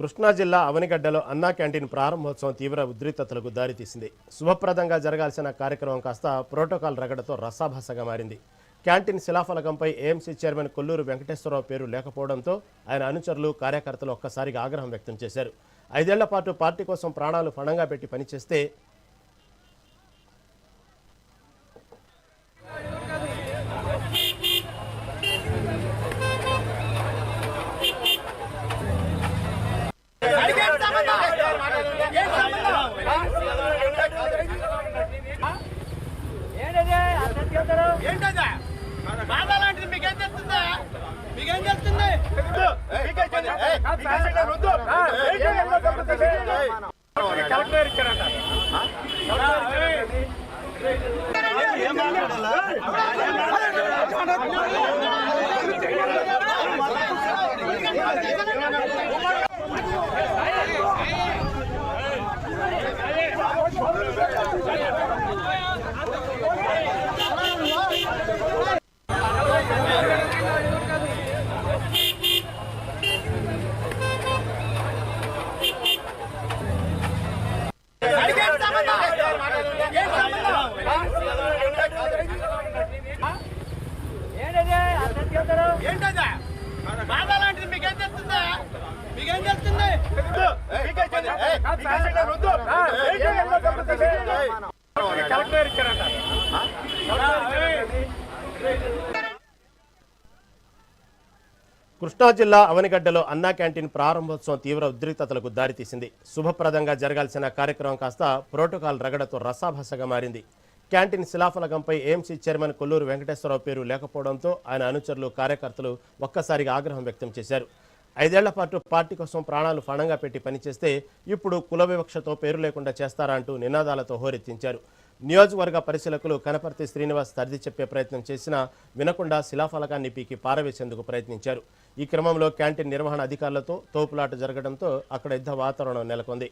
కృష్ణా జిల్లా అవనిగడ్డలో అన్నా క్యాంటీన్ ప్రారంభోత్సవం తీవ్ర ఉద్రిక్తతలకు దారితీసింది. శుభప్రదంగా జరగాల్సిన కార్యక్రమం కాస్త ప్రోటోకాల్ రగడతో రసాభాసగా మారింది. క్యాంటీన్ శిలాఫలకంపై ఏఎంసీ చైర్మన్ కొల్లూరు వెంకటేశ్వరరావు పేరు లేకపోవడంతో ఆయన అనుచరులు కార్యకర్తలు ఒక్కసారిగా ఆగ్రహం వ్యక్తం చేశారు. 5 ఏళ్ల పాటు పార్టీ కోసం ప్రాణాలు పణంగా పెట్టి పనిచేస్తే కృష్ణా జిల్లా అవనిగడ్డలో అన్నా క్యాంటీన్ ప్రారంభోత్సవం తీవ్ర ఉద్రిక్తతలకు దారితీసింది. శుభప్రదంగా జరగాల్సిన కార్యక్రమం కాస్త ప్రోటోకాల్ రగడతో రసాభాసగా మారింది. క్యాంటీన్ శిలాఫలకంపై ఏఎంసీ చైర్మన్ కొల్లూరు వెంకటేశ్వరరావు పేరు లేకపోవడంతో ఆయన అనుచరులు కార్యకర్తలు ఒక్కసారిగా ఆగ్రహం వ్యక్తం చేశారు. 5 ఏళ్ల పాటు పార్టీ కోసం ప్రాణాలు పణంగా పెట్టి పనిచేస్తే ఇప్పుడు కుల వివక్షతో పేరు లేకుండా చేస్తారా అంటూ నినాదాలతో హోరెత్తించారు. నియోజకవర్గ పరిశీలకులు కనపర్తి శ్రీనివాస్ సర్ది చెప్పే ప్రయత్నం చేసినా వినకుండా శిలాఫలకాన్ని పీకి పారవేసేందుకు ప్రయత్నించారు. ఈ క్రమంలో క్యాంటీన్ నిర్వహణ అధికారులతో తోపులాట జరగడంతో అక్కడ యుద్ధ వాతావరణం నెలకొంది.